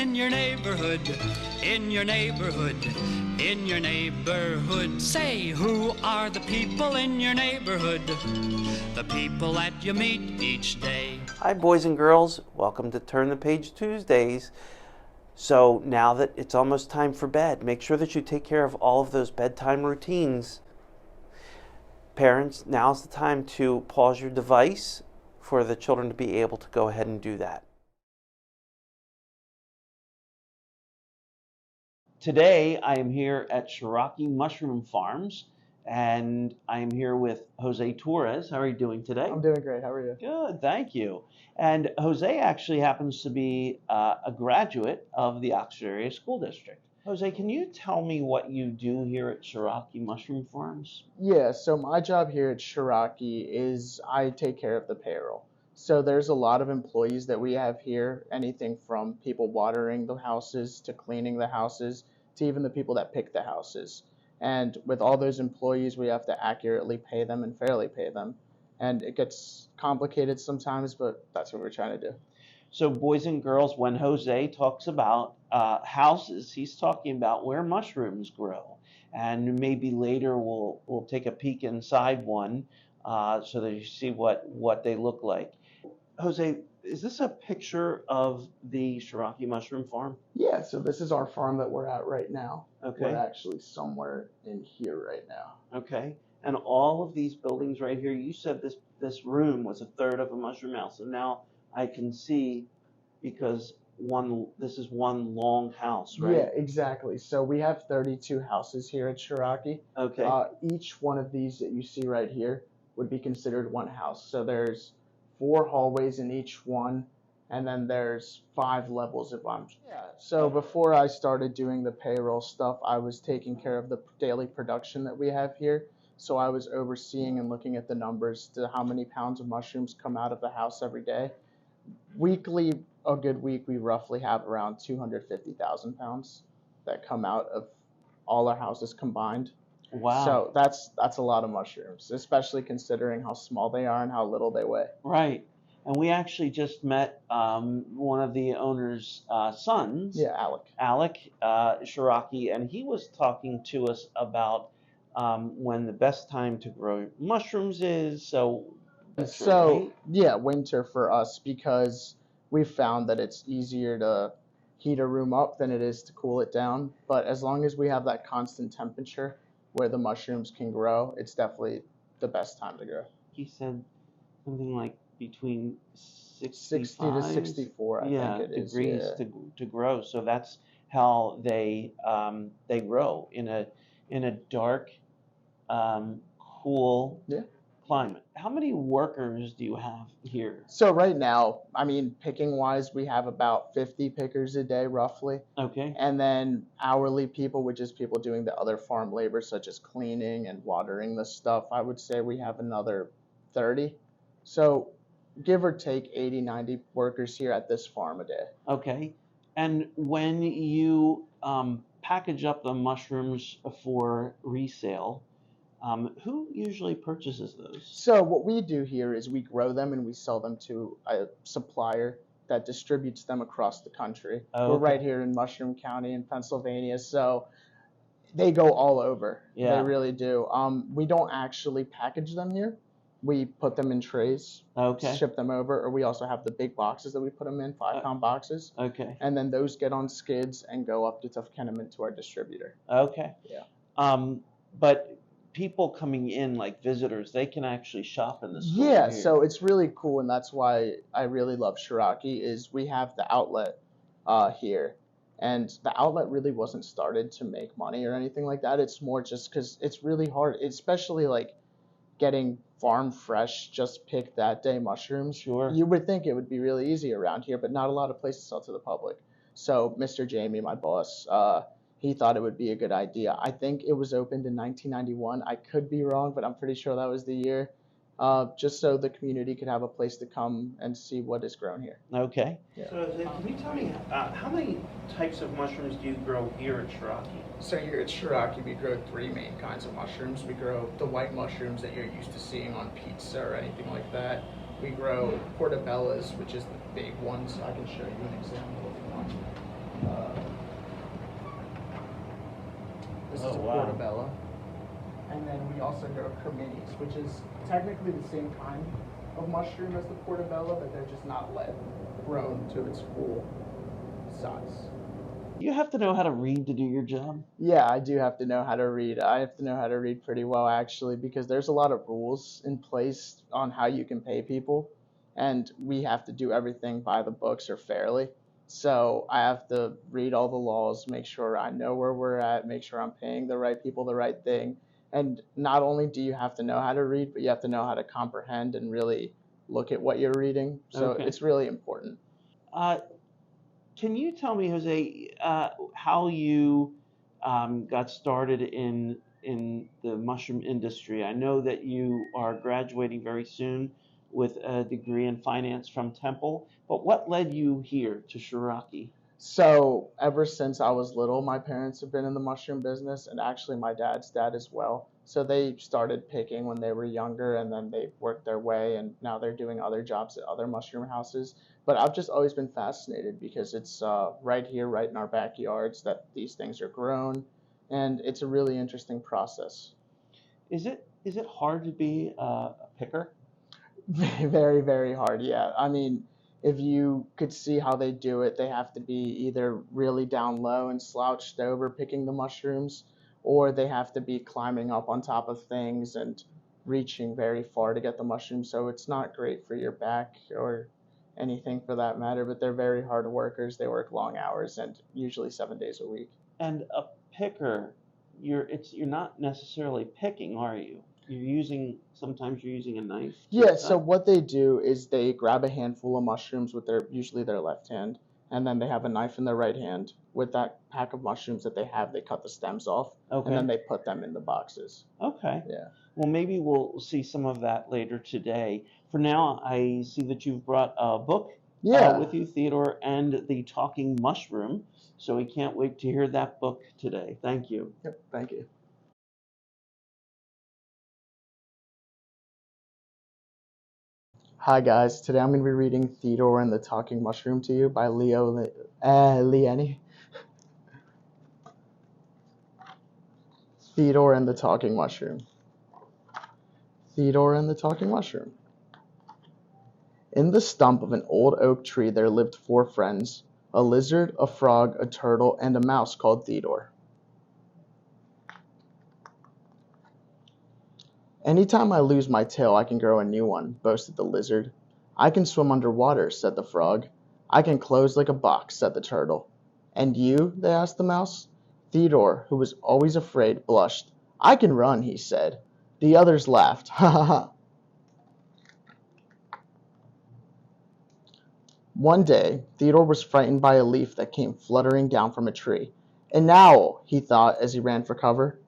in your neighborhood, in your neighborhood, in your neighborhood. Say, who are the people in your neighborhood? The people that you meet each day. Hi boys and girls, welcome to Turn the Page Tuesdays. So now that it's almost time for bed, make sure that you take care of all of those bedtime routines. Parents, now's the time to pause your device for the children to be able to go ahead and do that. Today I am here at Rockee Mushroom Farms, and I am here with Jose Torres. How are you doing today? I'm doing great. How are you? Good, thank you. And Jose actually happens to be a graduate of the Oxford Area School District. Jose, can you tell me what you do here at Rockee Mushroom Farms? Yeah, so my job here at Rockee is I take care of the payroll. So there's a lot of employees that we have here, anything from people watering the houses to cleaning the houses to even the people that pick the houses. And with all those employees, we have to accurately pay them and fairly pay them. And it gets complicated sometimes, but that's what we're trying to do. So boys and girls, when Jose talks about houses, he's talking about where mushrooms grow. And maybe later we'll take a peek inside one so that you see what they look like. Jose, is this a picture of the Rockee Mushroom Farm? Yeah, so this is our farm that we're at right now. Okay. We're actually somewhere in here right now. Okay. And all of these buildings right here, you said this room was a third of a mushroom house. And now I can see, because this is one long house, right? Yeah, exactly. So we have 32 houses here at Rockee. Okay. Each one of these that you see right here would be considered one house. So there's 4 hallways in each one, and then there's 5 levels if I'm. Yeah. So before I started doing the payroll stuff, I was taking care of the daily production that we have here. So I was overseeing and looking at the numbers to how many pounds of mushrooms come out of the house every day. Weekly, a good week, we roughly have around 250,000 pounds that come out of all our houses combined. Wow. So that's a lot of mushrooms, especially considering how small they are and how little they weigh. Right. And we actually just met one of the owner's sons. Yeah, Alec Rockee, and he was talking to us about when the best time to grow mushrooms is. Yeah, winter for us, because we've found that it's easier to heat a room up than it is to cool it down. But as long as we have that constant temperature where the mushrooms can grow, it's definitely the best time to grow. He said something like between 60 to 64, I think it is. Degrees to grow. So that's how they grow in a dark, cool climate. How many workers do you have here? So right now, I mean, picking wise, we have about 50 pickers a day, roughly. Okay. And then hourly people, which is people doing the other farm labor, such as cleaning and watering the stuff, I would say we have another 30. So give or take 80, 90 workers here at this farm a day. Okay. And when you package up the mushrooms for resale, who usually purchases those? So what we do here is we grow them and we sell them to a supplier that distributes them across the country. Oh, We're right here in Mushroom County in Pennsylvania, so they go all over. Yeah. They really do. We don't actually package them here. We put them in trays, ship them over, or we also have the big boxes that we put them in, 5-pound boxes. Okay. And then those get on skids and go up to Kenneman to our distributor. Okay. Yeah. But people coming in, like visitors, they can actually shop in the store. Yeah, so it's really cool, and that's why I really love Rockee, is we have the outlet here. And the outlet really wasn't started to make money or anything like that. It's more just because it's really hard, especially like getting farm fresh, just pick that day mushrooms. Sure. You would think it would be really easy around here, but not a lot of places sell to the public. So Mr. Jamie, my boss, he thought it would be a good idea. I think it was opened in 1991. I could be wrong, but I'm pretty sure that was the year. Just so the community could have a place to come and see what is grown here. Okay. Yeah. So can you tell me how many types of mushrooms do you grow here at Rockee? So here at Rockee, we grow 3 main kinds of mushrooms. We grow the white mushrooms that you're used to seeing on pizza or anything like that. We grow portobellas, which is the big ones. I can show you an example if you want. This Oh, is a wow. portobello. And then we also grow creminis, which is technically the same kind of mushroom as the portobello, but they're just not grown to its full size. You have to know how to read to do your job. Yeah, I do have to know how to read. I have to know how to read pretty well, actually, because there's a lot of rules in place on how you can pay people, and we have to do everything by the books or fairly. So I have to read all the laws, make sure I know where we're at, make sure I'm paying the right people the right thing. And not only do you have to know how to read, but you have to know how to comprehend and really look at what you're reading. So Okay. it's really important. Uh, can you tell me, Jose, how you got started in the mushroom industry? I know that you are graduating very soon with a degree in finance from Temple, but what led you here to Shiraki? So ever since I was little, my parents have been in the mushroom business, and actually my dad's dad as well. So they started picking when they were younger, and then they worked their way, and now they're doing other jobs at other mushroom houses. But I've just always been fascinated because it's right here, right in our backyards, that these things are grown, and it's a really interesting process. Is it hard to be a picker? Very, very hard. Yeah. I mean, if you could see how they do it, they have to be either really down low and slouched over picking the mushrooms, or they have to be climbing up on top of things and reaching very far to get the mushrooms. So it's not great for your back or anything for that matter, but they're very hard workers. They work long hours and usually 7 days a week. And a picker, you're not necessarily picking, are you? Sometimes you're using a knife to Yeah, so cut. what they do is they grab a handful of mushrooms with usually their left hand, and then they have a knife in their right hand. With that pack of mushrooms that they have, they cut the stems off, and then Okay. they put them in the boxes. Okay. Yeah. Well, maybe we'll see some of that later today. For now, I see that you've brought a book Yeah. with you, Theodore, and the Talking Mushroom. So we can't wait to hear that book today. Thank you. Yep. Thank you. Hi guys. Today I'm going to be reading Theodore and the Talking Mushroom to you by Lieni. Theodore and the Talking Mushroom. Theodore and the Talking Mushroom. In the stump of an old oak tree there lived 4 friends, a lizard, a frog, a turtle, and a mouse called Theodore. "Anytime I lose my tail I can grow a new one," boasted the lizard. "I can swim under water," said the frog. "I can close like a box," said the turtle. "And you?" they asked the mouse. Theodore, who was always afraid, blushed. "I can run," he said. The others laughed. Ha ha ha. One day Theodore was frightened by a leaf that came fluttering down from a tree. "An owl," he thought as he ran for cover.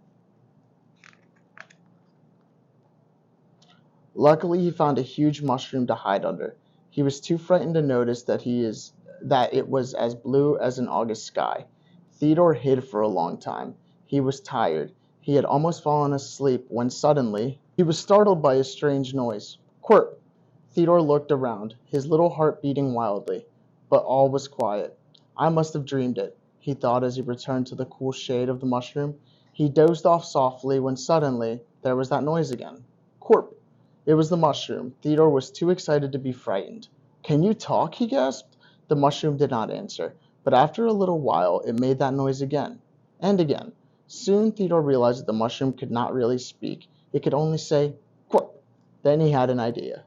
Luckily he found a huge mushroom to hide under. He was too frightened to notice that it was as blue as an August sky. Theodore hid for a long time. He was tired. He had almost fallen asleep when suddenly he was startled by a strange noise. Quirp! Theodore looked around, his little heart beating wildly. But all was quiet. "I must have dreamed it," he thought as he returned to the cool shade of the mushroom. He dozed off softly when suddenly there was that noise again. Quirp! It was the mushroom. Theodore was too excited to be frightened. "Can you talk?" he gasped. The mushroom did not answer, but after a little while it made that noise again, and again. Soon Theodore realized that the mushroom could not really speak. It could only say, "Quirp." Then he had an idea.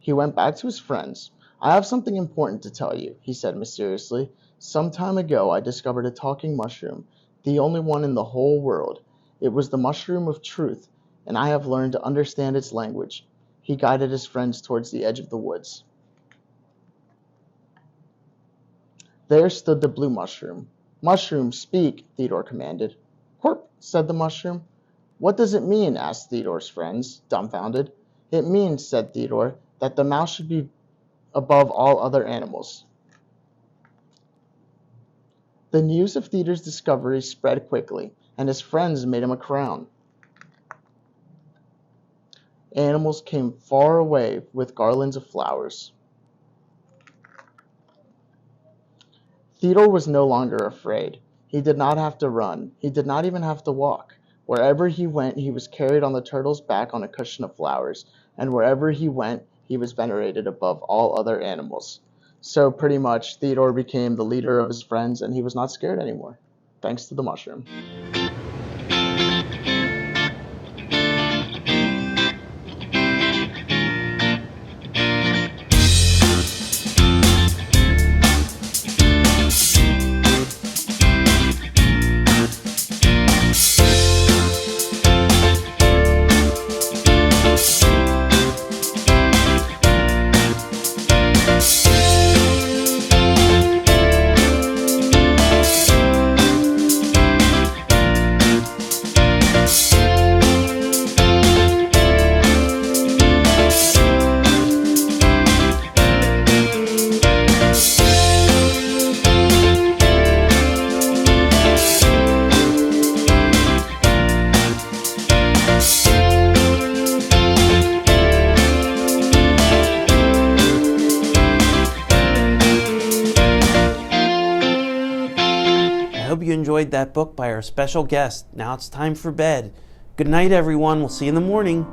He went back to his friends. "I have something important to tell you," he said mysteriously. "Some time ago I discovered a talking mushroom, the only one in the whole world. It was the mushroom of truth, and I have learned to understand its language." He guided his friends towards the edge of the woods. There stood the blue mushroom. "Mushroom, speak," Theodore commanded. "Quirp," said the mushroom. "What does it mean?" asked Theodore's friends, dumbfounded. "It means," said Theodore, "that the mouse should be above all other animals." The news of Theodore's discovery spread quickly, and his friends made him a crown. Animals came far away with garlands of flowers. Theodore was no longer afraid. He did not have to run. He did not even have to walk. Wherever he went, he was carried on the turtle's back on a cushion of flowers, and wherever he went, he was venerated above all other animals. So pretty much, Theodore became the leader of his friends, and he was not scared anymore, thanks to the mushroom. I hope you enjoyed that book by our special guest. Now it's time for bed. Good night, everyone. We'll see you in the morning.